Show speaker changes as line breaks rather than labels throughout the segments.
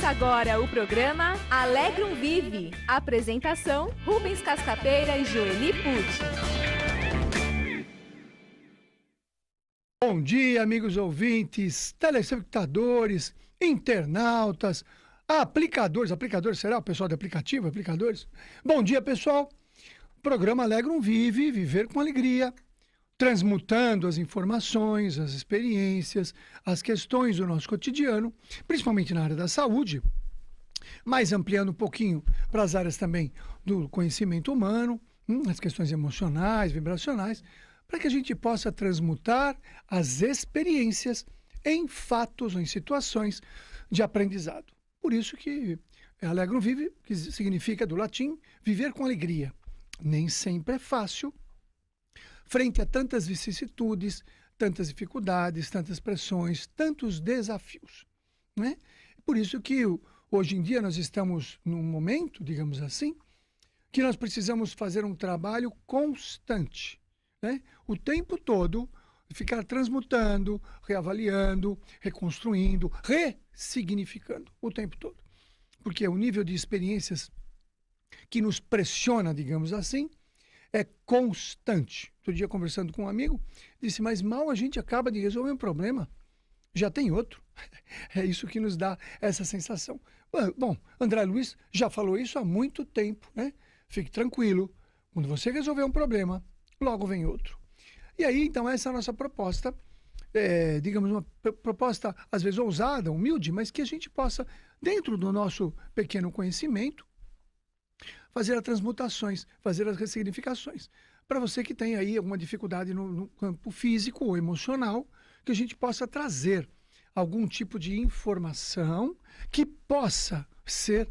Começa agora o programa Alegrum Vive. Apresentação: Rubens Cascapeira e Joeli Pucci.
Bom dia, amigos ouvintes, telespectadores, internautas, aplicadores. Aplicadores, será o pessoal de aplicativo? Aplicadores? Bom dia, pessoal. Programa Alegrum Vive, viver com alegria, transmutando as informações, as experiências, as questões do nosso cotidiano, principalmente na área da saúde, mas ampliando um pouquinho para as áreas também do conhecimento humano, as questões emocionais, vibracionais, para que a gente possa transmutar as experiências em fatos ou em situações de aprendizado. Por isso que Alegrum Vive, que significa do latim, viver com alegria. Nem sempre é fácil, frente a tantas vicissitudes, tantas dificuldades, tantas pressões, tantos desafios, né? Por isso que hoje em dia nós estamos num momento, digamos assim, que nós precisamos fazer um trabalho constante, né? O tempo todo, ficar transmutando, reavaliando, reconstruindo, ressignificando o tempo todo. Porque o nível de experiências que nos pressiona, digamos assim, é constante. Outro dia, conversando com um amigo, disse, mas mal a gente acaba de resolver um problema, já tem outro. É isso que nos dá essa sensação. Bom, André Luiz já falou isso há muito tempo, né? Fique tranquilo, quando você resolver um problema, logo vem outro. E aí, então, essa é a nossa proposta, digamos, uma proposta, às vezes, ousada, humilde, mas que a gente possa, dentro do nosso pequeno conhecimento, fazer as transmutações, fazer as ressignificações. Para você que tem aí alguma dificuldade no campo físico ou emocional, que a gente possa trazer algum tipo de informação que possa ser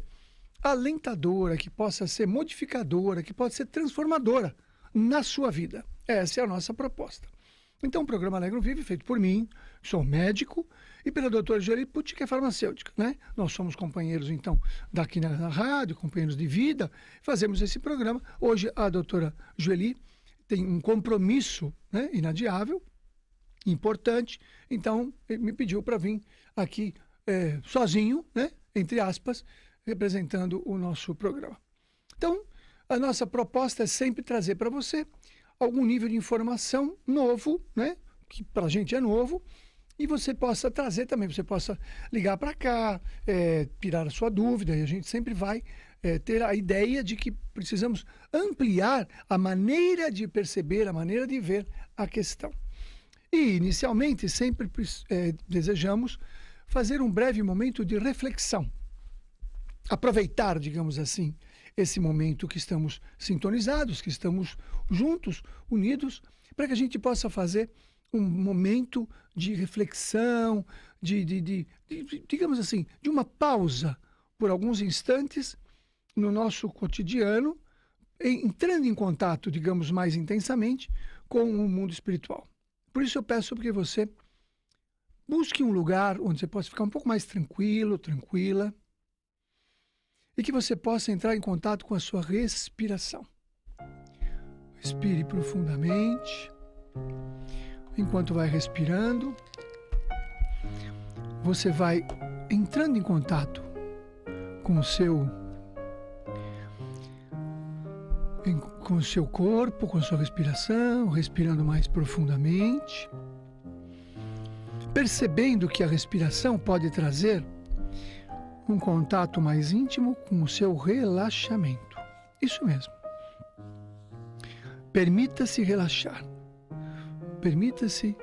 alentadora, que possa ser modificadora, que possa ser transformadora na sua vida. Essa é a nossa proposta. Então, o programa Alegrum Vive, feito por mim, sou médico, e pela doutora Joeli Pucci, que é farmacêutica, né? Nós somos companheiros, então, daqui na rádio, companheiros de vida, fazemos esse programa. Hoje, a doutora Joeli tem um compromisso, né, inadiável, importante, então, ele me pediu para vir aqui sozinho, né, entre aspas, representando o nosso programa. Então, a nossa proposta é sempre trazer para você algum nível de informação novo, né, que para a gente é novo, e você possa trazer também, você possa ligar para cá, tirar a sua dúvida, e a gente sempre vai ter a ideia de que precisamos ampliar a maneira de perceber, a maneira de ver a questão. E, inicialmente, sempre desejamos fazer um breve momento de reflexão. Aproveitar, digamos assim, esse momento que estamos sintonizados, que estamos juntos, unidos, para que a gente possa fazer um momento de reflexão, digamos assim, de uma pausa por alguns instantes no nosso cotidiano, entrando em contato, digamos, mais intensamente com o mundo espiritual. Por isso eu peço que você busque um lugar onde você possa ficar um pouco mais tranquilo, tranquila, e que você possa entrar em contato com a sua respiração. Respire profundamente. Enquanto vai respirando, você vai entrando em contato com o seu corpo, com a sua respiração, respirando mais profundamente, percebendo que a respiração pode trazer um contato mais íntimo com o seu relaxamento. Isso mesmo. Permita-se relaxar. Permita-se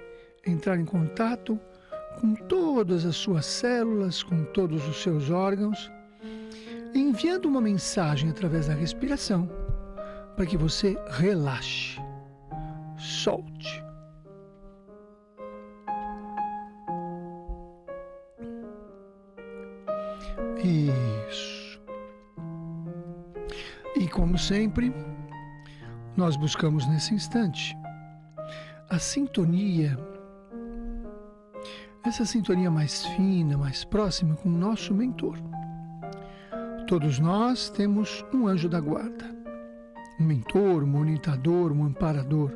entrar em contato com todas as suas células, com todos os seus órgãos, enviando uma mensagem através da respiração para que você relaxe, solte. Isso. E como sempre, nós buscamos nesse instante a sintonia, essa sintonia mais fina, mais próxima com o nosso mentor. Todos nós temos um anjo da guarda, um mentor, um orientador, um amparador,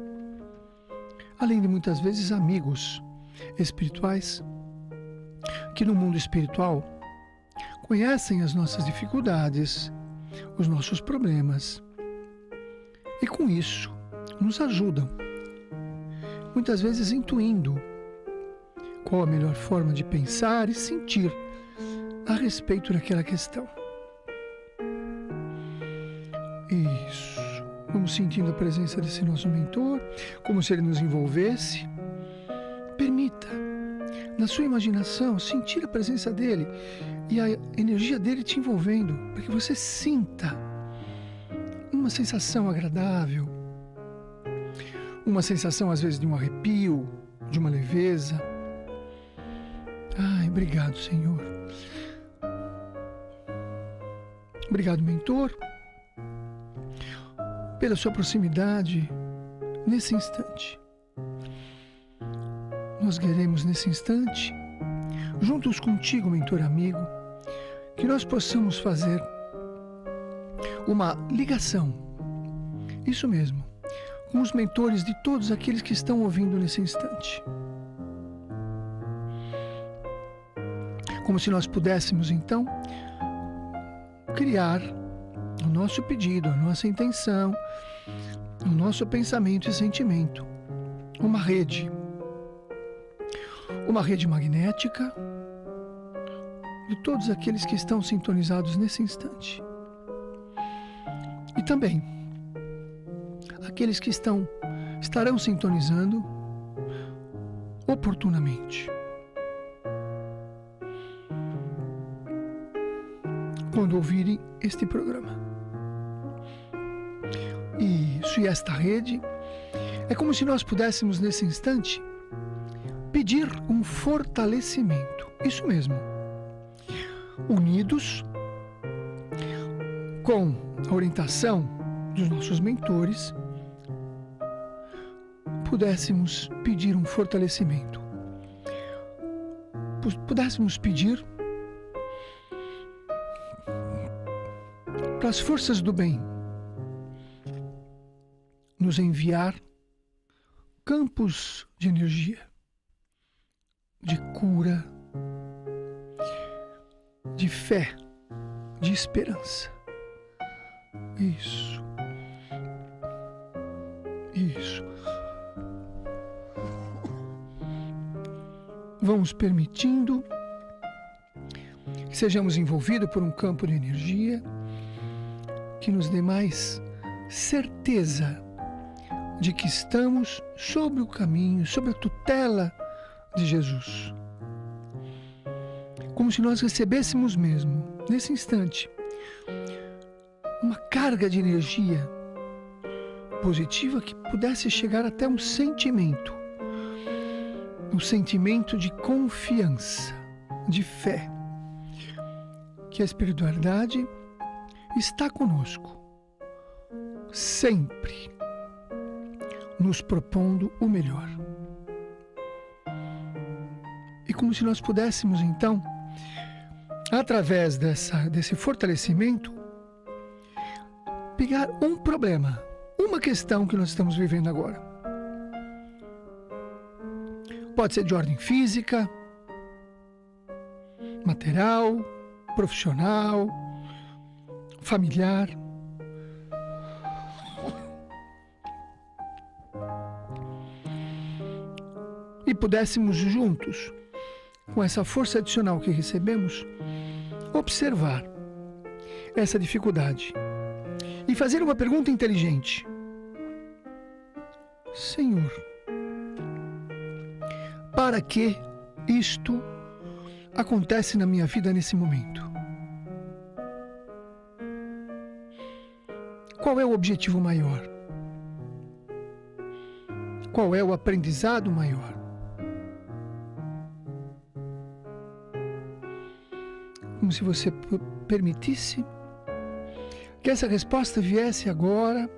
além de muitas vezes amigos espirituais que no mundo espiritual conhecem as nossas dificuldades, os nossos problemas, e com isso nos ajudam, muitas vezes intuindo qual a melhor forma de pensar e sentir a respeito daquela questão. Isso. Vamos sentindo a presença desse nosso mentor, como se ele nos envolvesse. Permita, na sua imaginação, sentir a presença dele e a energia dele te envolvendo, para que você sinta uma sensação agradável, uma sensação às vezes de um arrepio, de uma leveza. Ai, obrigado, Senhor. Obrigado, mentor, pela sua proximidade nesse instante. Nós queremos nesse instante, juntos contigo, mentor amigo, que nós possamos fazer uma ligação, isso mesmo, com os mentores de todos aqueles que estão ouvindo nesse instante. Como se nós pudéssemos, então, criar o nosso pedido, a nossa intenção, o nosso pensamento e sentimento, uma rede magnética de todos aqueles que estão sintonizados nesse instante. E também aqueles que estarão sintonizando oportunamente. Quando ouvirem este programa. Isso, e esta rede é como se nós pudéssemos nesse instante pedir um fortalecimento. Isso mesmo. Unidos com a orientação dos nossos mentores, pudéssemos pedir um fortalecimento. Pudéssemos pedir para as forças do bem nos enviar campos de energia, de cura, de fé, de esperança. Isso. Isso. Vamos permitindo que sejamos envolvidos por um campo de energia que nos dê mais certeza de que estamos sobre o caminho, sobre a tutela de Jesus. Como se nós recebêssemos mesmo, nesse instante, uma carga de energia positiva que pudesse chegar até um sentimento de confiança, de fé, que a espiritualidade está conosco, sempre nos propondo o melhor. E como se nós pudéssemos, então, através desse fortalecimento, pegar um problema, uma questão que nós estamos vivendo agora. Pode ser de ordem física, material, profissional, familiar. E pudéssemos juntos, com essa força adicional que recebemos, observar essa dificuldade e fazer uma pergunta inteligente. Senhor, para que isto acontece na minha vida nesse momento? Qual é o objetivo maior? Qual é o aprendizado maior? Como se você permitisse que essa resposta viesse agora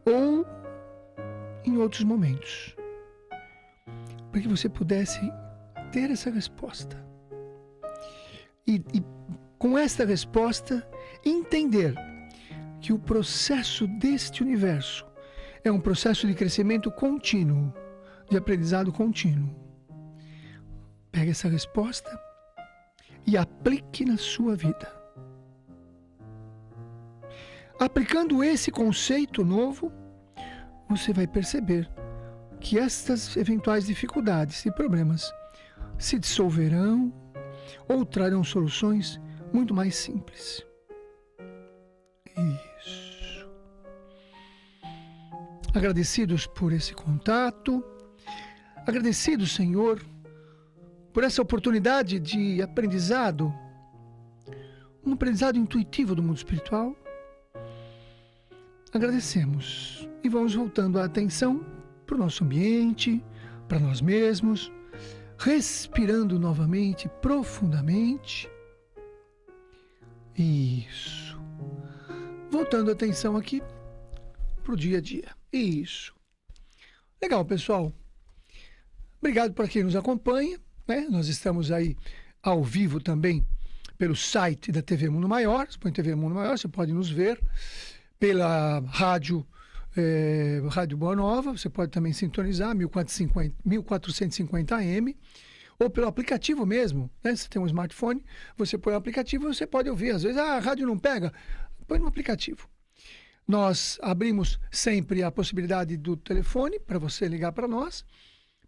ou em outros momentos, para que você pudesse ter essa resposta e com esta resposta entender que o processo deste universo é um processo de crescimento contínuo, de aprendizado contínuo. Pega essa resposta, e aplique na sua vida. Aplicando esse conceito novo, você vai perceber que estas eventuais dificuldades e problemas se dissolverão ou trarão soluções muito mais simples. Isso. Agradecidos por esse contato, agradecidos, Senhor, por essa oportunidade de aprendizado, um aprendizado intuitivo do mundo espiritual. Agradecemos e vamos voltando a atenção para o nosso ambiente, para nós mesmos, respirando novamente, profundamente. Isso. Voltando a atenção aqui para o dia a dia. Isso. Legal, pessoal. Obrigado por quem nos acompanha, né? Nós estamos aí ao vivo também pelo site da TV Mundo Maior. Você põe TV Mundo Maior, você pode nos ver. Pela rádio Boa Nova, você pode também sintonizar 1450 AM, ou pelo aplicativo mesmo, né? Se tem um smartphone, você põe o aplicativo e você pode ouvir. Às vezes a rádio não pega, põe no aplicativo. Nós abrimos sempre a possibilidade do telefone para você ligar para nós,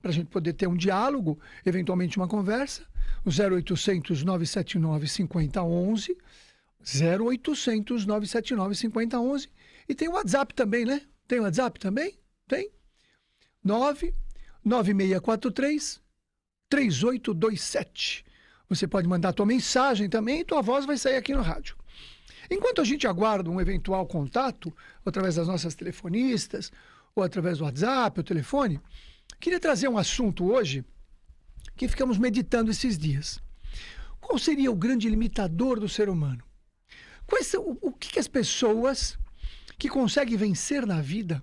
para a gente poder ter um diálogo, eventualmente uma conversa, o 0800 979 5011, 0800 979 5011, e tem o WhatsApp também, né? Tem o WhatsApp também? Tem? 99643 3827. Você pode mandar tua mensagem também e tua voz vai sair aqui no rádio. Enquanto a gente aguarda um eventual contato, através das nossas telefonistas, ou através do WhatsApp, o telefone, queria trazer um assunto hoje que ficamos meditando esses dias. Qual seria o grande limitador do ser humano? O que as pessoas que conseguem vencer na vida,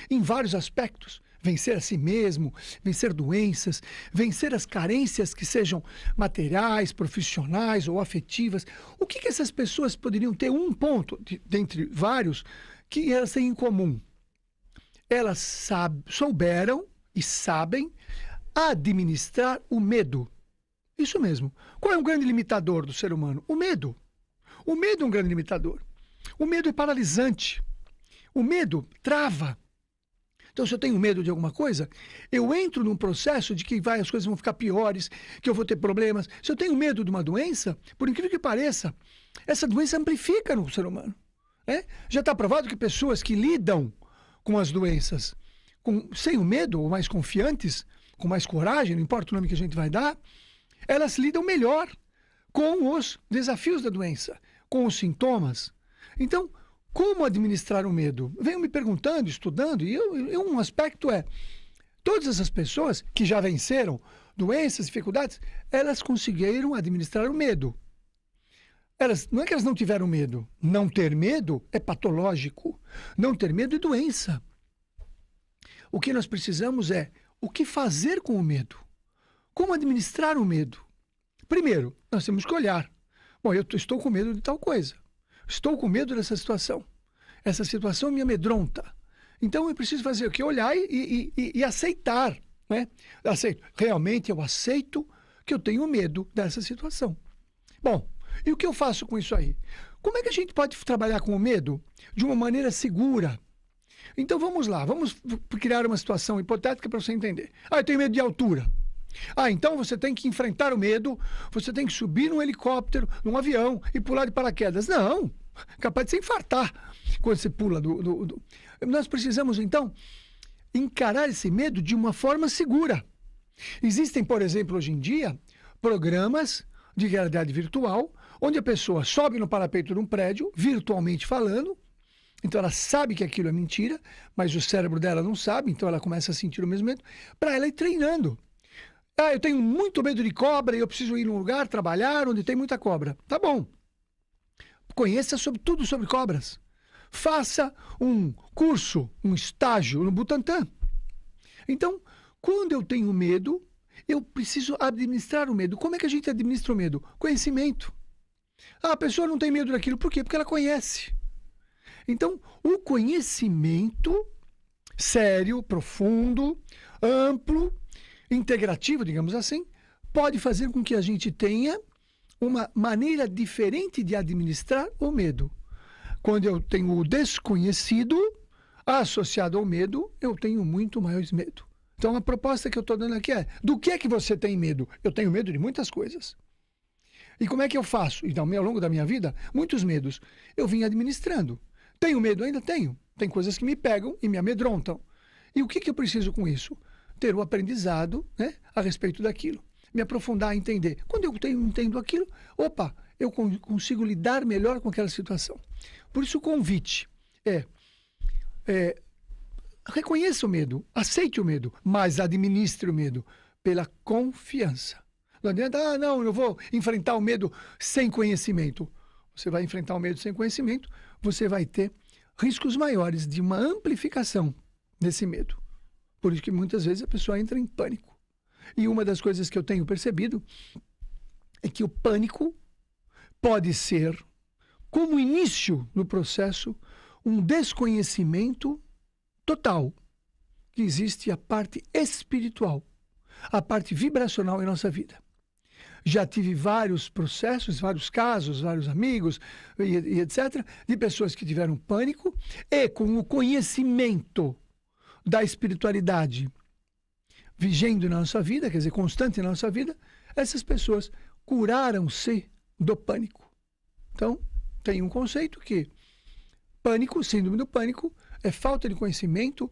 em vários aspectos, vencer a si mesmo, vencer doenças, vencer as carências que sejam materiais, profissionais ou afetivas, o que essas pessoas poderiam ter um ponto, dentre vários, que elas têm em comum? Elas souberam e sabem administrar o medo. Isso mesmo. Qual é o grande limitador do ser humano? O medo. O medo é um grande limitador. O medo é paralisante. O medo trava. Então, se eu tenho medo de alguma coisa, eu entro num processo de que as coisas vão ficar piores, que eu vou ter problemas. Se eu tenho medo de uma doença, por incrível que pareça, essa doença amplifica no ser humano. Né? Já está provado que pessoas que lidam com as doenças sem o medo, ou mais confiantes, com mais coragem, não importa o nome que a gente vai dar, elas lidam melhor com os desafios da doença, com os sintomas. Então, como administrar o medo? Venho me perguntando, estudando, e um aspecto é, todas essas pessoas que já venceram doenças, dificuldades, elas conseguiram administrar o medo. Não é que elas não tiveram medo. Não ter medo é patológico. Não ter medo é doença. O que nós precisamos é o que fazer com o medo. Como administrar o medo? Primeiro, nós temos que olhar. Bom, eu estou com medo de tal coisa. Estou com medo dessa situação. Essa situação me amedronta. Então eu preciso fazer o quê? Olhar e aceitar. Né? Realmente eu aceito que eu tenho medo dessa situação. Bom, e o que eu faço com isso aí? Como é que a gente pode trabalhar com o medo de uma maneira segura? Então vamos lá, vamos criar uma situação hipotética para você entender. Eu tenho medo de altura. Então você tem que enfrentar o medo, você tem que subir num helicóptero, num avião e pular de paraquedas. Não, capaz de se infartar quando você pula Nós precisamos, então, encarar esse medo de uma forma segura. Existem, por exemplo, hoje em dia, programas de realidade virtual, onde a pessoa sobe no parapeito de um prédio, virtualmente falando, então ela sabe que aquilo é mentira, mas o cérebro dela não sabe, então ela começa a sentir o mesmo medo, para ela ir treinando. Eu tenho muito medo de cobra e eu preciso ir num lugar, trabalhar, onde tem muita cobra. Tá bom. Conheça tudo sobre cobras. Faça um curso, um estágio no Butantan. Então, quando eu tenho medo, eu preciso administrar o medo. Como é que a gente administra o medo? Conhecimento. A pessoa não tem medo daquilo. Por quê? Porque ela conhece. Então, o conhecimento sério, profundo, amplo, integrativo, digamos assim, pode fazer com que a gente tenha uma maneira diferente de administrar o medo. Quando eu tenho o desconhecido associado ao medo, eu tenho muito mais medo. Então, a proposta que eu estou dando aqui é, do que é que você tem medo? Eu tenho medo de muitas coisas. E como é que eu faço? E ao longo da minha vida, muitos medos. Eu vim administrando. Tenho medo? Ainda tenho. Tem coisas que me pegam e me amedrontam. E o que eu preciso com isso? Ter o aprendizado, né, a respeito daquilo. Me aprofundar, entender. Quando eu entendo aquilo, opa, eu consigo lidar melhor com aquela situação. Por isso o convite é reconheça o medo, aceite o medo, mas administre o medo pela confiança. Não adianta, não, eu vou enfrentar o medo sem conhecimento. Você vai enfrentar o medo sem conhecimento, você vai ter riscos maiores de uma amplificação desse medo. Por isso que muitas vezes a pessoa entra em pânico. E uma das coisas que eu tenho percebido é que o pânico pode ser, como início no processo, um desconhecimento total que existe a parte espiritual, a parte vibracional em nossa vida. Já tive vários processos, vários casos, vários amigos e etc., de pessoas que tiveram pânico e com o conhecimento da espiritualidade vigendo na nossa vida, quer dizer, constante na nossa vida, essas pessoas curaram-se do pânico. Então, tem um conceito que pânico, síndrome do pânico, é falta de conhecimento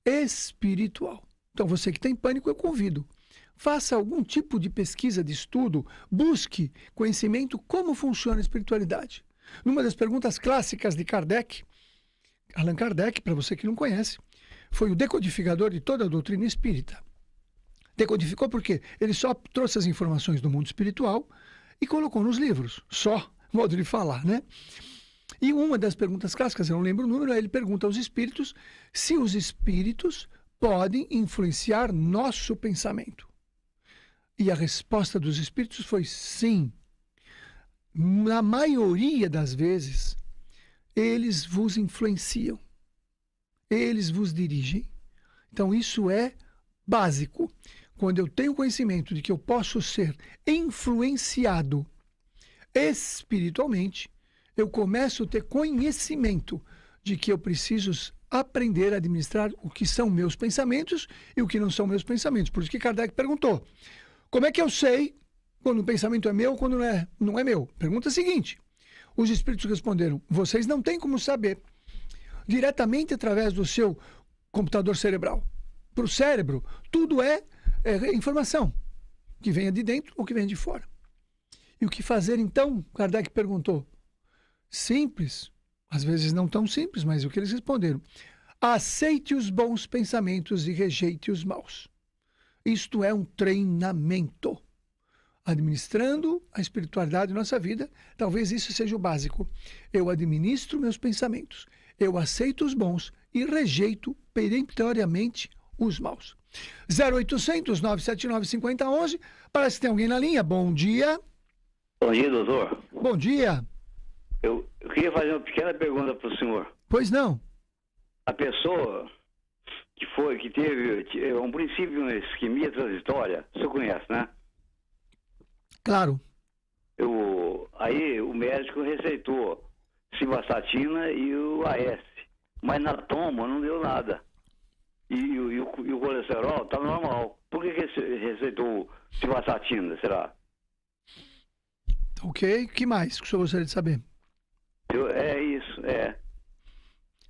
espiritual. Então, você que tem pânico, eu convido. Faça algum tipo de pesquisa, de estudo, busque conhecimento como funciona a espiritualidade. Numa das perguntas clássicas de Kardec, Allan Kardec, para você que não conhece, foi o decodificador de toda a doutrina espírita. Decodificou porque ele só trouxe as informações do mundo espiritual e colocou nos livros. Só modo de falar, né? E uma das perguntas clássicas, eu não lembro o número, ele pergunta aos espíritos se os espíritos podem influenciar nosso pensamento. E a resposta dos espíritos foi sim. Na maioria das vezes, eles vos influenciam. Eles vos dirigem. Então, isso é básico. Quando eu tenho conhecimento de que eu posso ser influenciado espiritualmente, eu começo a ter conhecimento de que eu preciso aprender a administrar o que são meus pensamentos e o que não são meus pensamentos. Por isso que Kardec perguntou, como é que eu sei quando o pensamento é meu ou quando não é meu? Pergunta seguinte, os espíritos responderam, vocês não têm como saber diretamente através do seu computador cerebral. Para o cérebro, tudo é informação, que venha de dentro ou que venha de fora. E o que fazer então? Kardec perguntou. Simples, às vezes não tão simples, mas o que eles responderam? Aceite os bons pensamentos e rejeite os maus. Isto é um treinamento. Administrando a espiritualidade em nossa vida, talvez isso seja o básico. Eu administro meus pensamentos, eu aceito os bons e rejeito peremptoriamente os maus. 0800 979 5011, parece que tem alguém na linha. Bom dia.
Bom dia, doutor.
Bom dia.
Eu queria fazer uma pequena pergunta para o senhor.
Pois não.
A pessoa que teve um princípio uma isquemia transitória, o senhor conhece, né?
Claro.
Aí o médico receitou simvastatina e o AS, mas na toma não deu nada. E o colesterol está normal. Por que receitou simvastatina, será?
Ok, o que mais que o senhor gostaria de saber?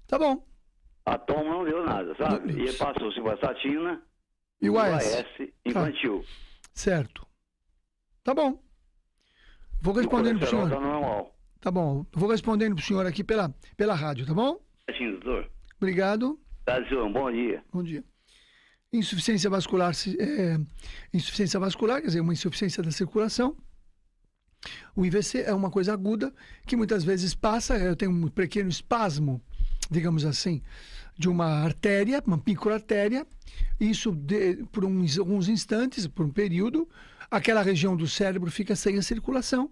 Tá bom.
A toma não deu nada, sabe? E ele passou simvastatina
e o AS
infantil.
Tá. Certo. Tá bom. Vou respondendo pro senhor.
Tá normal.
Tá bom. Vou respondendo pro senhor aqui pela rádio, tá bom?
Sim, doutor.
Obrigado.
Tá, senhor. Bom dia.
Bom dia. Insuficiência vascular, quer dizer, uma insuficiência da circulação. O IVC é uma coisa aguda que muitas vezes passa, eu tenho um pequeno espasmo, digamos assim, de uma artéria, uma microartéria, isso por alguns instantes, por um período, aquela região do cérebro fica sem a circulação,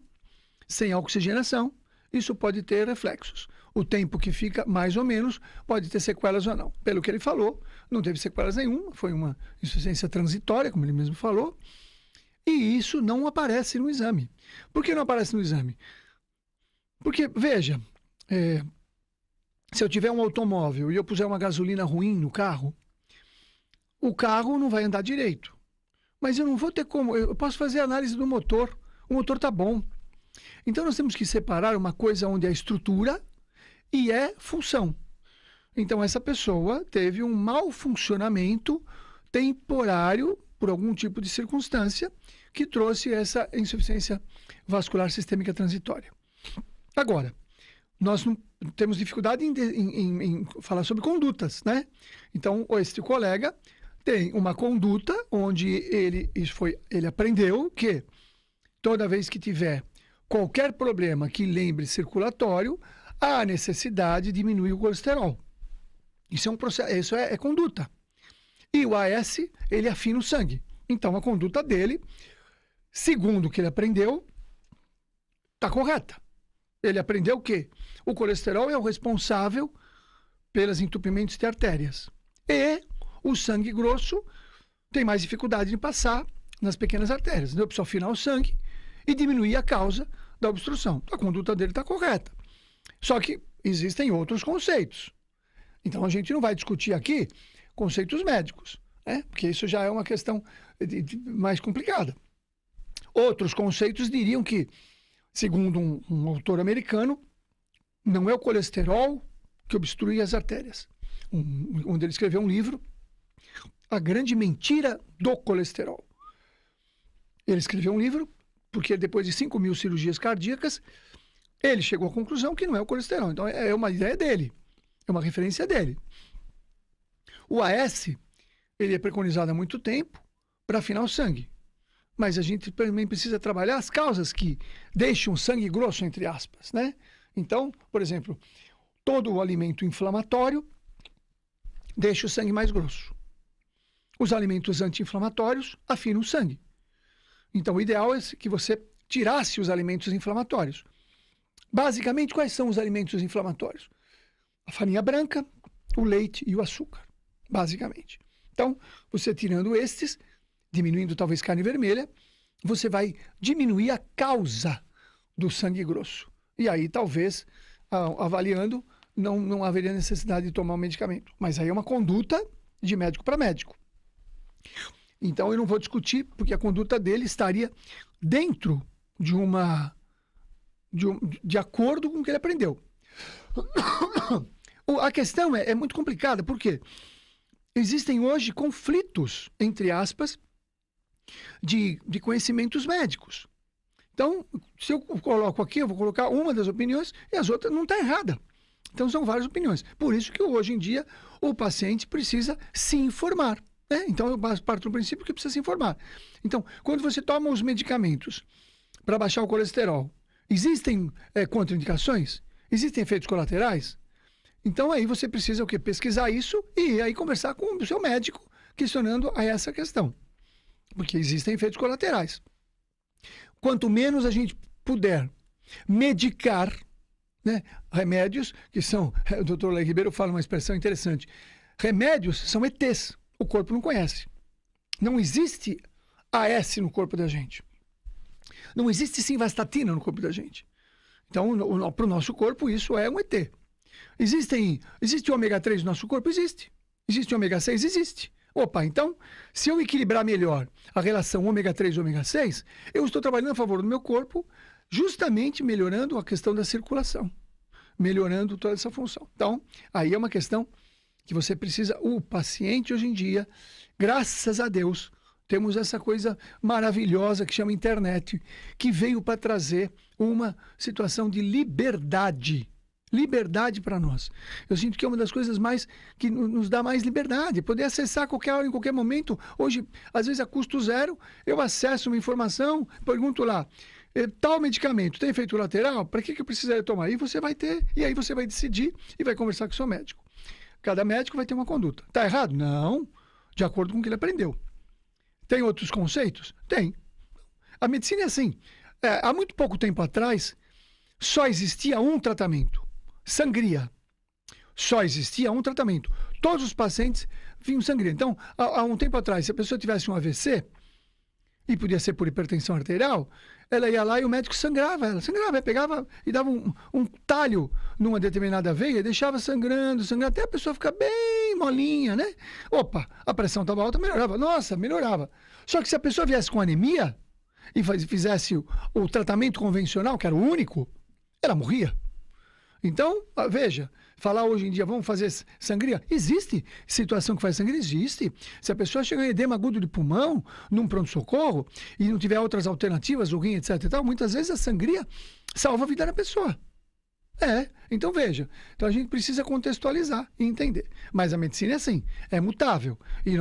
sem a oxigenação, isso pode ter reflexos. O tempo que fica, mais ou menos, pode ter sequelas ou não. Pelo que ele falou, não teve sequelas nenhuma, foi uma insuficiência transitória, como ele mesmo falou, E isso não aparece no exame. Por que não aparece no exame? Porque, veja, se eu tiver um automóvel e eu puser uma gasolina ruim no carro, o carro não vai andar direito. Mas eu não vou ter como, eu posso fazer análise do motor, o motor está bom. Então nós temos que separar uma coisa onde é estrutura e é função. Então essa pessoa teve um mau funcionamento temporário por algum tipo de circunstância que trouxe essa insuficiência vascular sistêmica transitória. Agora, nós não temos dificuldade em falar sobre condutas, né? Então, este colega tem uma conduta onde ele aprendeu que toda vez que tiver qualquer problema que lembre circulatório, há necessidade de diminuir o colesterol. Isso é um processo, isso é conduta. E o AS, ele afina o sangue. Então, a conduta dele, segundo o que ele aprendeu, está correta. Ele aprendeu que o colesterol é o responsável pelos entupimentos de artérias. E o sangue grosso tem mais dificuldade de passar nas pequenas artérias. Então, eu preciso afinar o sangue e diminuir a causa da obstrução. A conduta dele está correta. Só que existem outros conceitos. Então, a gente não vai discutir aqui conceitos médicos, né? Porque isso já é uma questão mais complicada. Outros conceitos diriam que, segundo um autor americano, não é o colesterol que obstrui as artérias. Onde ele escreveu um livro, A Grande Mentira do Colesterol. Ele escreveu um livro porque depois de 5.000 cirurgias cardíacas, ele chegou à conclusão que não é o colesterol. Então, é uma ideia dele, é uma referência dele. O AS, ele é preconizado há muito tempo para afinar o sangue. Mas a gente também precisa trabalhar as causas que deixam o sangue grosso, entre aspas, né? Então, por exemplo, todo o alimento inflamatório deixa o sangue mais grosso. Os alimentos anti-inflamatórios afinam o sangue. Então, o ideal é que você tirasse os alimentos inflamatórios. Basicamente, quais são os alimentos inflamatórios? A farinha branca, o leite e o açúcar, basicamente. Então, você tirando estes, diminuindo talvez carne vermelha, você vai diminuir a causa do sangue grosso. E aí, talvez, avaliando, não haveria necessidade de tomar um medicamento. Mas aí é uma conduta de médico para médico. Então, eu não vou discutir, porque a conduta dele estaria dentro de acordo com o que ele aprendeu. A questão é muito complicada, porque existem hoje conflitos, entre aspas, de conhecimentos médicos. Então, se eu coloco aqui, eu vou colocar uma das opiniões e as outras não está errada. Então, são várias opiniões. Por isso que hoje em dia o paciente precisa se informar, né? Então, eu parto do princípio que precisa se informar. Então, quando você toma os medicamentos para baixar o colesterol, existem contraindicações? Existem efeitos colaterais? Então, aí você precisa o quê? Pesquisar isso e aí conversar com o seu médico questionando a essa questão. Porque existem efeitos colaterais. Quanto menos a gente puder medicar, né, remédios, que são, o doutor Léo Ribeiro fala uma expressão interessante, remédios são ETs, o corpo não conhece. Não existe AS no corpo da gente. Não existe simvastatina no corpo da gente. Então, para o nosso corpo, isso é um ET. Existe ômega 3 no nosso corpo? Existe. Existe ômega 6? Existe. Opa, então, se eu equilibrar melhor a relação ômega 3 e ômega 6, eu estou trabalhando a favor do meu corpo, justamente melhorando a questão da circulação, melhorando toda essa função. Então, aí é uma questão que você precisa, o paciente hoje em dia, graças a Deus, temos essa coisa maravilhosa que chama internet, que veio para trazer uma situação de liberdade. Liberdade para nós. Eu sinto que é uma das coisas mais que nos dá mais liberdade. Poder acessar a qualquer hora, em qualquer momento. Hoje, às vezes, a custo zero, eu acesso uma informação, pergunto lá, tal medicamento tem efeito colateral? Para que eu precisaria tomar? E você vai ter, e aí você vai decidir e vai conversar com o seu médico. Cada médico vai ter uma conduta. Está errado? Não. De acordo com o que ele aprendeu. Tem outros conceitos? Tem. A medicina é assim. Há muito pouco tempo atrás, só existia um tratamento. Sangria. Só existia um tratamento. Todos os pacientes vinham sangria. Então, há um tempo atrás, se a pessoa tivesse um AVC e podia ser por hipertensão arterial, ela ia lá e o médico sangrava ela. Sangrava, pegava e dava um talho numa determinada veia e deixava sangrando, até a pessoa ficar bem molinha, né? Opa, a pressão estava alta, melhorava. Nossa, melhorava. Só que se a pessoa viesse com anemia e fizesse o tratamento convencional, que era o único, ela morria. Então, veja, falar hoje em dia, vamos fazer sangria? Existe situação que faz sangria? Existe. Se a pessoa chegar em edema agudo de pulmão, num pronto-socorro, e não tiver outras alternativas, o rim, etc e tal, muitas vezes a sangria salva a vida da pessoa. Então veja, então a gente precisa contextualizar e entender. Mas a medicina é assim, é mutável. E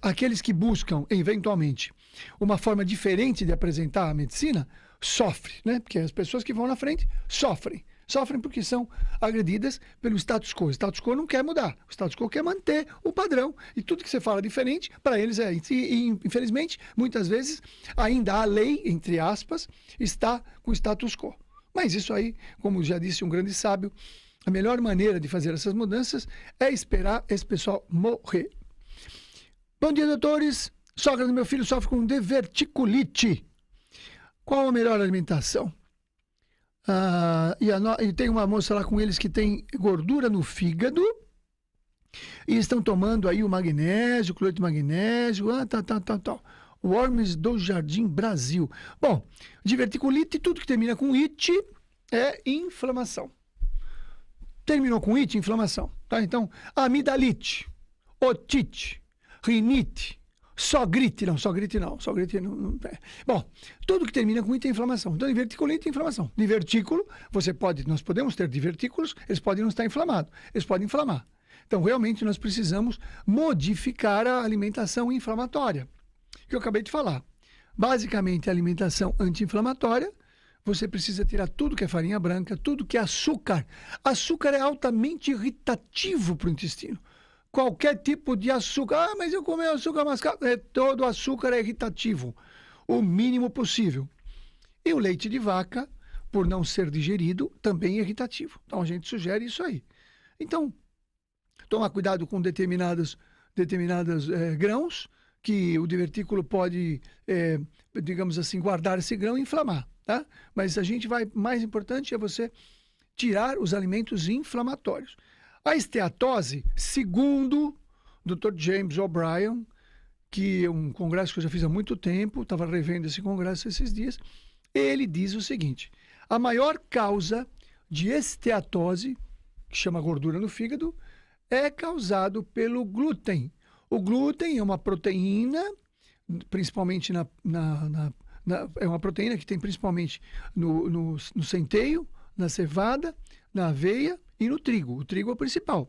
aqueles que buscam, eventualmente, uma forma diferente de apresentar a medicina, sofrem, né? Porque as pessoas que vão na frente sofrem. Sofrem porque são agredidas pelo status quo. O status quo não quer mudar. O status quo quer manter o padrão. E tudo que você fala diferente, para eles é... E, infelizmente, muitas vezes, ainda a lei, entre aspas, está com o status quo. Mas isso aí, como já disse um grande sábio, a melhor maneira de fazer essas mudanças é esperar esse pessoal morrer. Bom dia, doutores. Sogra do meu filho sofre com diverticulite. Qual a melhor alimentação? E tem uma moça lá com eles que tem gordura no fígado e estão tomando aí o magnésio, o cloreto de magnésio, tal. Worms do Jardim Brasil. Bom, diverticulite, tudo que termina com it é inflamação. Terminou com it, inflamação. Tá? Então, amidalite, otite, rinite, sogrite não. Bom, tudo que termina com it é inflamação. Então, diverticulite é inflamação. Divertículo, nós podemos ter divertículos, eles podem não estar inflamados, eles podem inflamar. Então, realmente, nós precisamos modificar a alimentação inflamatória, que eu acabei de falar. Basicamente, a alimentação anti-inflamatória, você precisa tirar tudo que é farinha branca, tudo que é açúcar. Açúcar é altamente irritativo para o intestino. Qualquer tipo de açúcar. Mas eu comi açúcar mascavo. Todo açúcar é irritativo. O mínimo possível. E o leite de vaca, por não ser digerido, também é irritativo. Então, a gente sugere isso aí. Então, tomar cuidado com determinados grãos, que o divertículo pode, digamos assim, guardar esse grão e inflamar, tá? Mas mais importante é você tirar os alimentos inflamatórios. A esteatose, segundo o Dr. James O'Brien, que é um congresso que eu já fiz há muito tempo, estava revendo esse congresso esses dias, ele diz o seguinte: a maior causa de esteatose, que chama gordura no fígado, é causado pelo glúten. O glúten é uma proteína, principalmente é uma proteína que tem principalmente no centeio, na cevada, na aveia e no trigo. O trigo é o principal.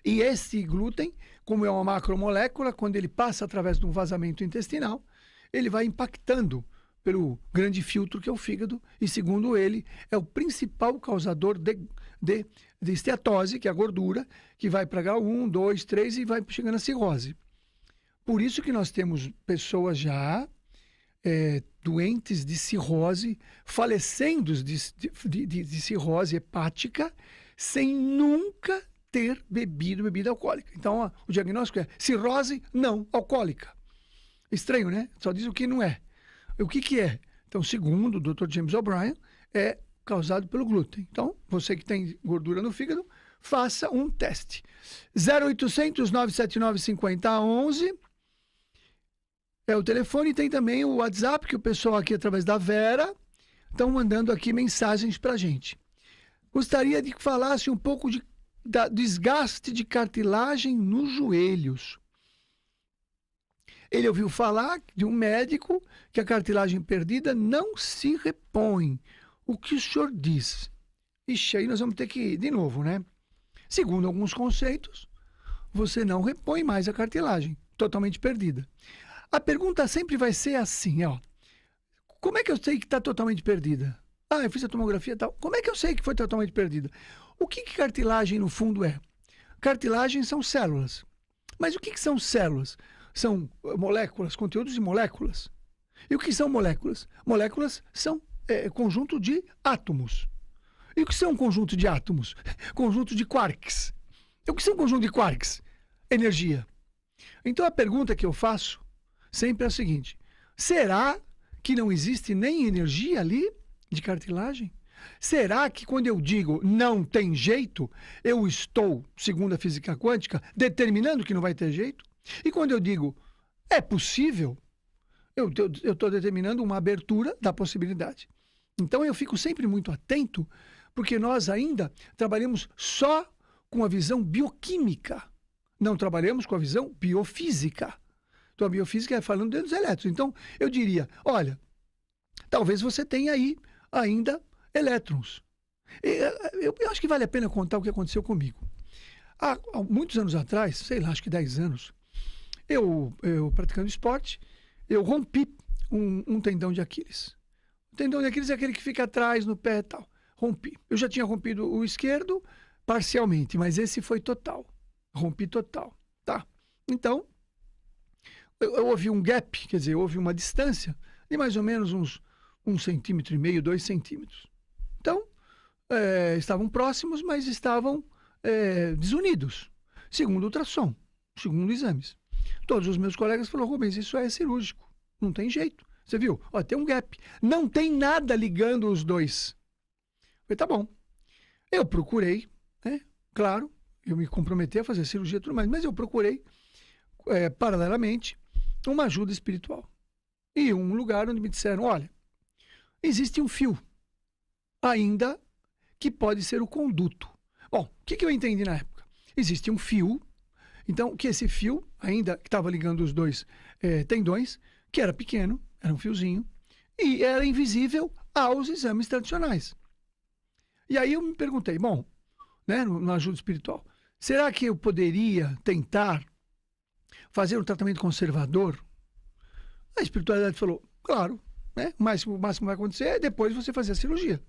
E esse glúten, como é uma macromolécula, quando ele passa através de um vazamento intestinal, ele vai impactando pelo grande filtro que é o fígado, e segundo ele, é o principal causador de esteatose, que é a gordura, que vai para grau 1, 2, 3 e vai chegando a cirrose. Por isso que nós temos pessoas já doentes de cirrose, falecendo de cirrose hepática, sem nunca ter bebido bebida alcoólica. Então, o diagnóstico é cirrose não alcoólica. Estranho, né? Só diz o que não é. O que é? Então, segundo o Dr. James O'Brien, é causado pelo glúten. Então, você que tem gordura no fígado, faça um teste. 0800 979 5011 é o telefone. Tem também o WhatsApp, que o pessoal aqui, através da Vera, estão mandando aqui mensagens para a gente. Gostaria de que falasse um pouco da desgaste de cartilagem nos joelhos. Ele ouviu falar de um médico que a cartilagem perdida não se repõe. O que o senhor diz? Ixi, aí nós vamos ter que ir de novo, né? Segundo alguns conceitos, você não repõe mais a cartilagem totalmente perdida. A pergunta sempre vai ser assim, ó. Como é que eu sei que está totalmente perdida? Ah, eu fiz a tomografia e tal. Como é que eu sei que foi totalmente perdida? O que cartilagem, no fundo, é? Cartilagem são células. Mas o que são células? São moléculas, conteúdos de moléculas. E o que são moléculas? Moléculas são conjunto de átomos. E o que são conjunto de átomos? Conjunto de quarks. E o que são conjunto de quarks? Energia. Então a pergunta que eu faço sempre é o seguinte: será que não existe nem energia ali de cartilagem? Será que quando eu digo não tem jeito, eu estou, segundo a física quântica, determinando que não vai ter jeito? E quando eu digo é possível, eu estou determinando uma abertura da possibilidade. Então eu fico sempre muito atento, porque nós ainda trabalhamos só com a visão bioquímica, não trabalhamos com a visão biofísica. Então a biofísica é falando dos elétrons. Então eu diria, olha, talvez você tenha aí ainda elétrons. Eu acho que vale a pena contar o que aconteceu comigo. Há muitos anos atrás, sei lá, acho que 10 anos, eu praticando esporte, eu rompi um tendão de Aquiles. O tendão de Aquiles é aquele que fica atrás no pé e tal. Rompi. Eu já tinha rompido o esquerdo parcialmente, mas esse foi total. Rompi total, tá? Então, houve um gap, quer dizer, houve uma distância de mais ou menos uns 1,5 centímetro, 2 centímetros. Então, estavam próximos, mas estavam desunidos, segundo o ultrassom, segundo exames. Todos os meus colegas falaram, Rubens, isso é cirúrgico, não tem jeito. Você viu? Ó, tem um gap. Não tem nada ligando os dois. Eu falei, tá bom. Eu procurei, né? Claro, eu me comprometi a fazer cirurgia e tudo mais, mas eu procurei, paralelamente, uma ajuda espiritual. E um lugar onde me disseram, olha, existe um fio ainda que pode ser o conduto. Bom, o que eu entendi na época? Existe um fio, então, que esse fio, ainda que estava ligando os dois tendões, que era pequeno, era um fiozinho, e era invisível aos exames tradicionais. E aí eu me perguntei, bom, né, na ajuda espiritual, será que eu poderia tentar fazer um tratamento conservador? A espiritualidade falou, claro, né, o máximo que vai acontecer é depois você fazer a cirurgia.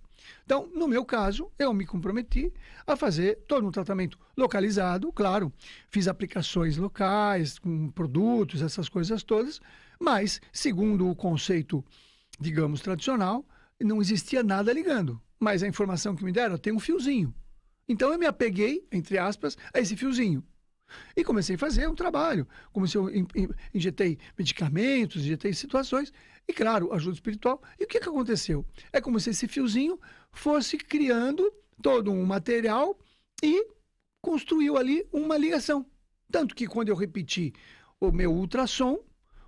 Então, no meu caso, eu me comprometi a fazer todo um tratamento localizado, claro, fiz aplicações locais, com produtos, essas coisas todas, mas, segundo o conceito, digamos, tradicional, não existia nada ligando. Mas a informação que me deram, tem um fiozinho. Então, eu me apeguei, entre aspas, a esse fiozinho. E comecei a fazer um trabalho. Injetei medicamentos, injetei situações. E, claro, ajuda espiritual. E o que aconteceu? É como se esse fiozinho fosse criando todo um material e construiu ali uma ligação. Tanto que quando eu repeti o meu ultrassom,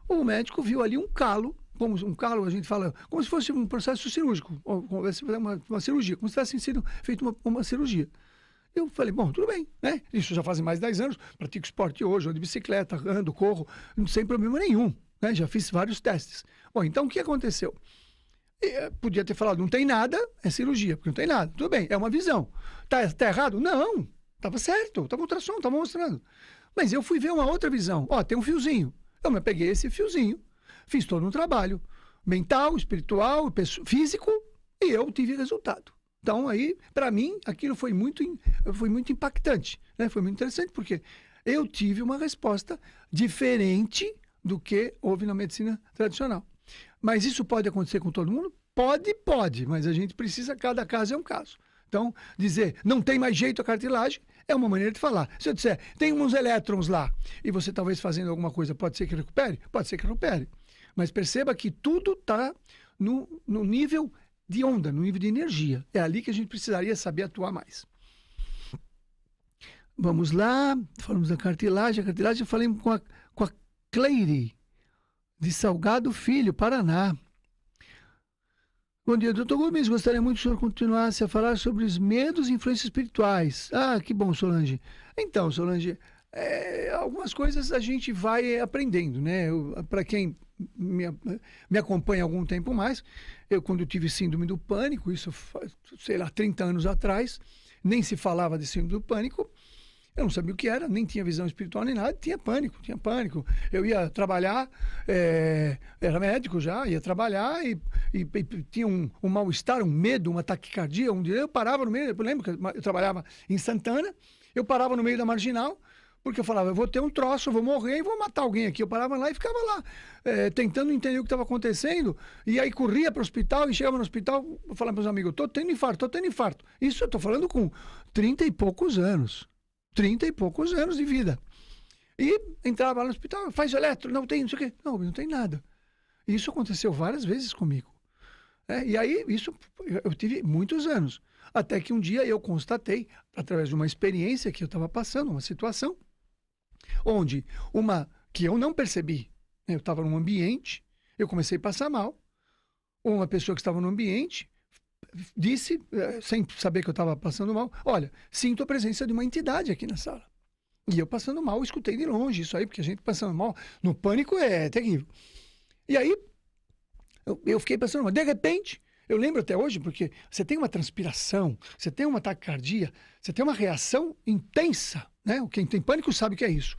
o médico viu ali um calo, como um calo, a gente fala, como se fosse um processo cirúrgico, ou como se fosse uma cirurgia, como se tivesse sido feito uma cirurgia. Eu falei, bom, tudo bem, né? Isso já faz mais de 10 anos, pratico esporte hoje, ando de bicicleta, ando, corro, sem problema nenhum, né? Já fiz vários testes. Bom, então o que aconteceu? Podia ter falado, não tem nada, é cirurgia, porque não tem nada. Tudo bem, é uma visão. Tá errado? Não, estava certo, estava ultrassom, estava mostrando. Mas eu fui ver uma outra visão. Ó, tem um fiozinho. Eu me peguei esse fiozinho, fiz todo um trabalho mental, espiritual, físico, e eu tive resultado. Então, aí, para mim, aquilo foi muito impactante, né? Foi muito interessante, porque eu tive uma resposta diferente do que houve na medicina tradicional. Mas isso pode acontecer com todo mundo? Pode, mas a gente precisa, cada caso é um caso. Então, dizer, não tem mais jeito a cartilagem, é uma maneira de falar. Se eu disser, tem uns elétrons lá, e você talvez fazendo alguma coisa, pode ser que recupere? Pode ser que recupere. Mas perceba que tudo está no nível de onda, no nível de energia. É ali que a gente precisaria saber atuar mais. Vamos lá, falamos da cartilagem. A cartilagem eu falei com a Cleire, de Salgado Filho, Paraná. Bom dia, doutor Gomes. Gostaria muito que o senhor continuasse a falar sobre os medos e influências espirituais. Ah, que bom, Solange. Então, Solange, algumas coisas a gente vai aprendendo, né? Para quem me acompanha há algum tempo mais, quando eu tive síndrome do pânico, isso, sei lá, 30 anos atrás, nem se falava de síndrome do pânico, eu não sabia o que era, nem tinha visão espiritual nem nada, tinha pânico. Eu ia trabalhar, era médico já, ia trabalhar e tinha um mal-estar, um medo, uma taquicardia. Um dia eu parava no meio, eu lembro que eu trabalhava em Santana, eu parava no meio da Marginal, porque eu falava, eu vou ter um troço, eu vou morrer e vou matar alguém aqui. Eu parava lá e ficava lá, tentando entender o que estava acontecendo, e aí corria para o hospital, e chegava no hospital, eu falava para meus amigos, estou tendo infarto. Isso eu estou falando com 30 e poucos anos de vida. E entrava lá no hospital, faz eletro, não tem, não sei o quê. Não tem nada. Isso aconteceu várias vezes comigo. E aí, isso eu tive muitos anos. Até que um dia eu constatei, através de uma experiência que eu estava passando, uma situação, onde que eu não percebi. Eu estava num ambiente, eu comecei a passar mal. Uma pessoa que estava no ambiente disse, sem saber que eu estava passando mal, olha, sinto a presença de uma entidade aqui na sala. E eu passando mal, escutei de longe isso aí, porque a gente passando mal, no pânico é terrível. E aí, eu fiquei passando mal. De repente, eu lembro até hoje, porque você tem uma transpiração, você tem uma taquicardia, você tem uma reação intensa, né? Quem tem pânico sabe o que é isso.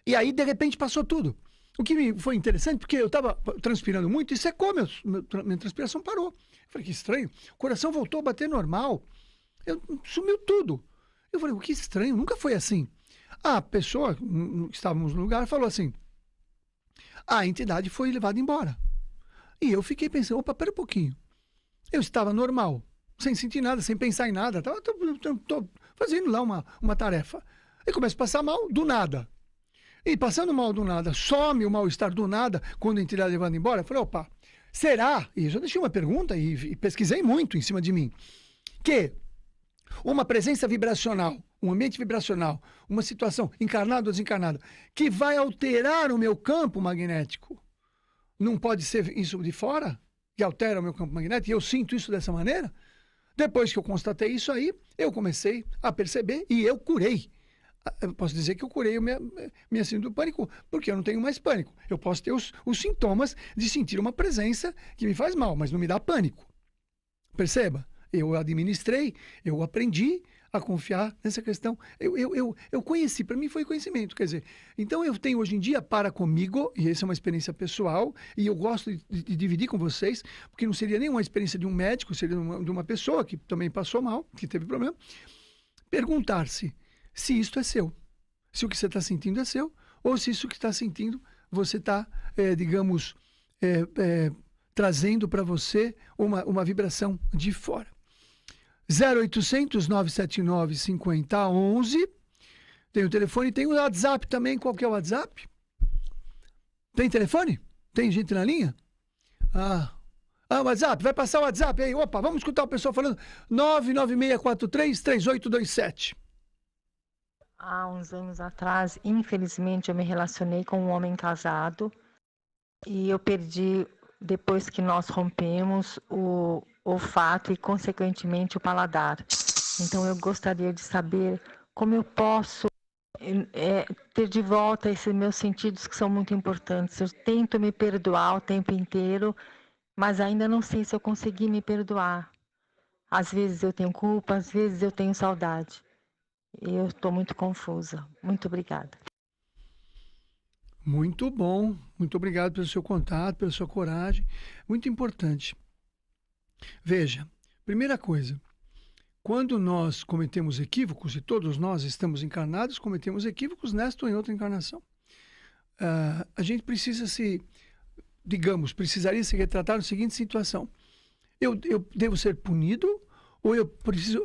E aí, de repente, passou tudo. O que foi interessante, porque eu estava transpirando muito e secou, minha transpiração parou. Eu falei, que estranho. O coração voltou a bater normal. Sumiu tudo. Eu falei, que estranho, nunca foi assim. A pessoa que estávamos no lugar falou assim, a entidade foi levada embora. E eu fiquei pensando, opa, pera um pouquinho. Eu estava normal, sem sentir nada, sem pensar em nada. Tô fazendo lá uma tarefa. E começo a passar mal do nada. E passando mal do nada, some o mal-estar do nada, quando a entidade levando embora, eu falei, opa, será? E eu deixei uma pergunta e pesquisei muito em cima de mim. Que uma presença vibracional, um ambiente vibracional, uma situação encarnada ou desencarnada, que vai alterar o meu campo magnético, não pode ser isso de fora, que altera o meu campo magnético, e eu sinto isso dessa maneira? Depois que eu constatei isso aí, eu comecei a perceber e eu curei. Eu posso dizer que eu curei minha síndrome do pânico, porque eu não tenho mais pânico. Eu posso ter os sintomas de sentir uma presença que me faz mal, mas não me dá pânico. Perceba? Eu administrei, eu aprendi a confiar nessa questão. Eu conheci, para mim foi conhecimento. Quer dizer, então eu tenho hoje em dia para comigo, e essa é uma experiência pessoal, e eu gosto de dividir com vocês, porque não seria nem uma experiência de um médico, seria de uma pessoa que também passou mal, que teve problema, perguntar-se se isto é seu, se o que você está sentindo é seu, ou se isso que está sentindo você está, digamos, trazendo para você uma vibração de fora. 0800 979 5011. Tem o telefone, tem o WhatsApp também. Qual que é o WhatsApp? Tem telefone? Tem gente na linha? WhatsApp, vai passar o WhatsApp aí. Opa, vamos escutar o pessoal falando. 996433827.
Há uns anos atrás, infelizmente, eu me relacionei com um homem casado e eu perdi, depois que nós rompemos, o olfato e, consequentemente, o paladar. Então, eu gostaria de saber como eu posso ter de volta esses meus sentidos que são muito importantes. Eu tento me perdoar o tempo inteiro, mas ainda não sei se eu consegui me perdoar. Às vezes eu tenho culpa, às vezes eu tenho saudade. Eu estou muito confusa. Muito obrigada.
Muito bom. Muito obrigado pelo seu contato, pela sua coragem. Muito importante. Veja, primeira coisa, quando nós cometemos equívocos, e todos nós estamos encarnados, cometemos equívocos nesta ou em outra encarnação. A gente precisaria se retratar na seguinte situação. Eu devo ser punido ou eu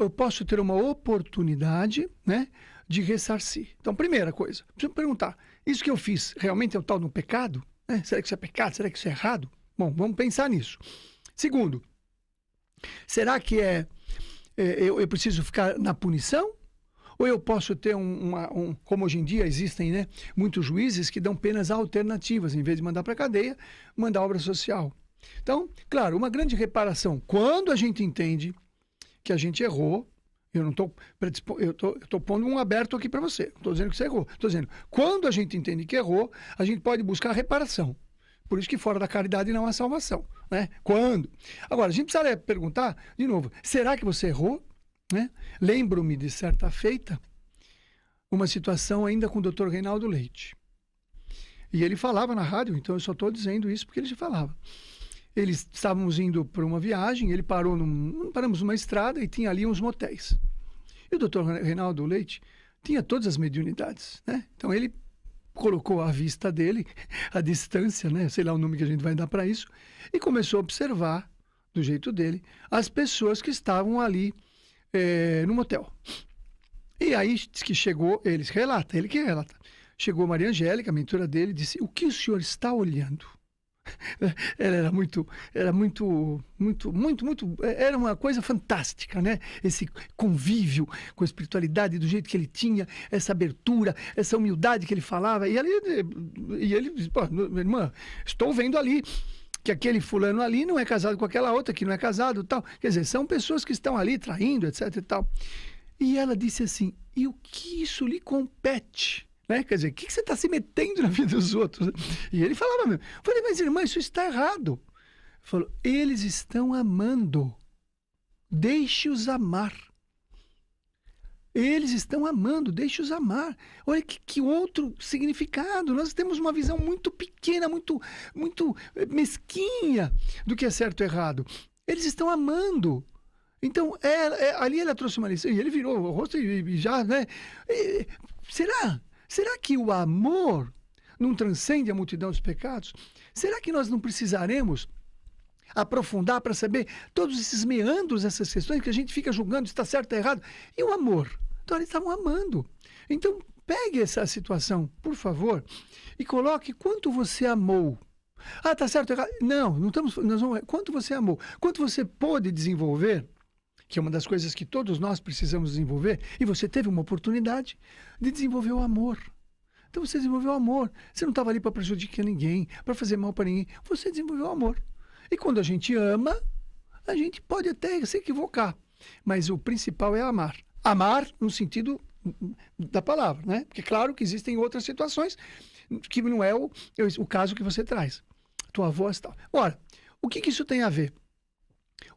posso ter uma oportunidade, né, de ressarcir. Então, primeira coisa, preciso perguntar, isso que eu fiz realmente é o tal de um pecado? Será que isso é pecado? Será que isso é errado? Bom, vamos pensar nisso. Segundo, será que eu preciso ficar na punição? Ou eu posso ter como hoje em dia existem, né, muitos juízes que dão penas alternativas, em vez de mandar para a cadeia, mandar obra social. Então, claro, uma grande reparação, quando a gente entende que a gente errou, eu estou pondo um aberto aqui para você, não estou dizendo que você errou, estou dizendo, quando a gente entende que errou, a gente pode buscar reparação. Por isso que fora da caridade não há salvação, né? Quando? Agora, a gente precisa perguntar, de novo, será que você errou? Né? Lembro-me de certa feita, uma situação ainda com o Dr. Reinaldo Leite. E ele falava na rádio, então eu só estou dizendo isso porque ele já falava. Estávamos indo para uma viagem, ele paramos numa estrada e tinha ali uns motéis. E o Dr. Reinaldo Leite tinha todas as mediunidades, né? Então ele colocou à vista dele, a distância, né? Sei lá o nome que a gente vai dar para isso, e começou a observar, do jeito dele, as pessoas que estavam ali no motel. E aí diz que chegou, ele que relata. Chegou Maria Angélica, a mentora dele, e disse: o que o senhor está olhando? Ela era era uma coisa fantástica, né? Esse convívio com a espiritualidade do jeito que ele tinha, essa abertura, essa humildade que ele falava. E ele disse: pô, minha irmã, estou vendo ali que aquele fulano ali não é casado com aquela outra que não é casado, tal. Quer dizer, são pessoas que estão ali traindo, etc e tal. E ela disse assim: e o que isso lhe compete? Né? Quer dizer, o que você está se metendo na vida dos outros? E ele falava mesmo. Eu falei: mas irmã, isso está errado. Ele falou: eles estão amando. Deixe-os amar. Eles estão amando, deixe-os amar. Olha que outro significado. Nós temos uma visão muito pequena, muito mesquinha do que é certo e errado. Eles estão amando. Então, ali ela trouxe uma lição. E ele virou o rosto e já, né? Será que o amor não transcende a multidão dos pecados? Será que nós não precisaremos aprofundar para saber todos esses meandros, essas questões que a gente fica julgando se está certo ou errado? E o amor? Então, eles estavam amando. Então, pegue essa situação, por favor, e coloque quanto você amou. Ah, está certo ou errado? Não estamos... Quanto você amou? Quanto você pôde desenvolver, que é uma das coisas que todos nós precisamos desenvolver, e você teve uma oportunidade de desenvolver o amor. Então você desenvolveu o amor. Você não estava ali para prejudicar ninguém, para fazer mal para ninguém. Você desenvolveu o amor. E quando a gente ama, a gente pode até se equivocar. Mas o principal é amar. Amar no sentido da palavra, né? Porque claro que existem outras situações que não é o caso que você traz. Tua voz e tal. Ora, o que isso tem a ver?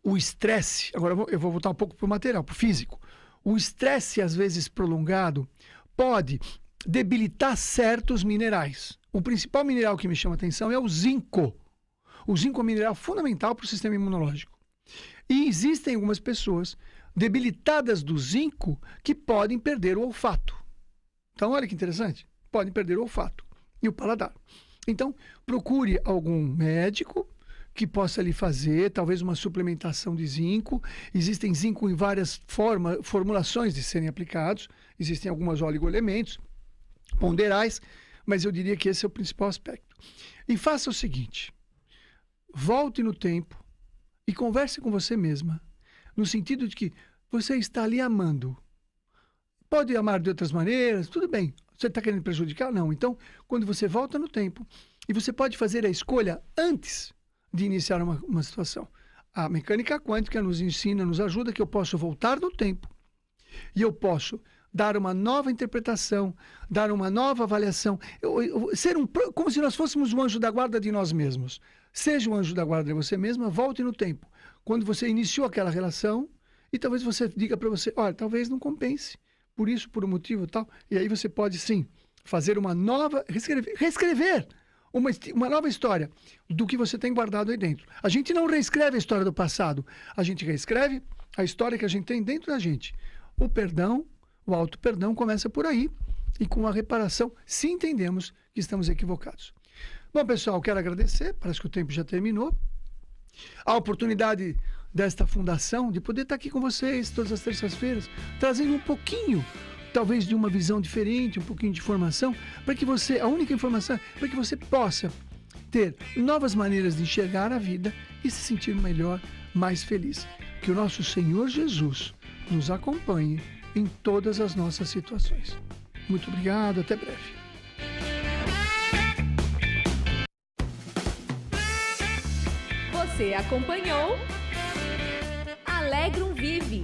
O estresse, agora eu vou voltar um pouco para o material, para o físico. O estresse, às vezes prolongado, pode debilitar certos minerais. O principal mineral que me chama a atenção é o zinco. O zinco é um mineral fundamental para o sistema imunológico. E existem algumas pessoas debilitadas do zinco que podem perder o olfato. Então, olha que interessante. Podem perder o olfato e o paladar. Então, procure algum médico que possa lhe fazer, talvez uma suplementação de zinco. Existem zinco em várias formulações de serem aplicados. Existem alguns oligoelementos ponderais, mas eu diria que esse é o principal aspecto. E faça o seguinte: volte no tempo e converse com você mesma, no sentido de que você está ali amando. Pode amar de outras maneiras, tudo bem. Você está querendo prejudicar? Não. Então, quando você volta no tempo, e você pode fazer a escolha antes de iniciar uma situação. A mecânica quântica nos ensina, nos ajuda que eu posso voltar no tempo e eu posso dar uma nova interpretação, dar uma nova avaliação, como se nós fôssemos o anjo da guarda de nós mesmos. Seja o anjo da guarda de você mesma, volte no tempo. Quando você iniciou aquela relação, e talvez você diga para você: olha, talvez não compense, por isso, por um motivo tal, e aí você pode sim fazer uma nova, reescrever uma nova história do que você tem guardado aí dentro. A gente não reescreve a história do passado, a gente reescreve a história que a gente tem dentro da gente. O perdão, o auto-perdão começa por aí, e com a reparação, se entendemos que estamos equivocados. Bom, pessoal, quero agradecer, parece que o tempo já terminou, a oportunidade desta fundação de poder estar aqui com vocês todas as terças-feiras, trazendo um pouquinho, talvez de uma visão diferente, um pouquinho de informação, para que você, a única informação, para que você possa ter novas maneiras de enxergar a vida e se sentir melhor, mais feliz. Que o nosso Senhor Jesus nos acompanhe em todas as nossas situações. Muito obrigado, até breve.
Você acompanhou Alegrum Vive.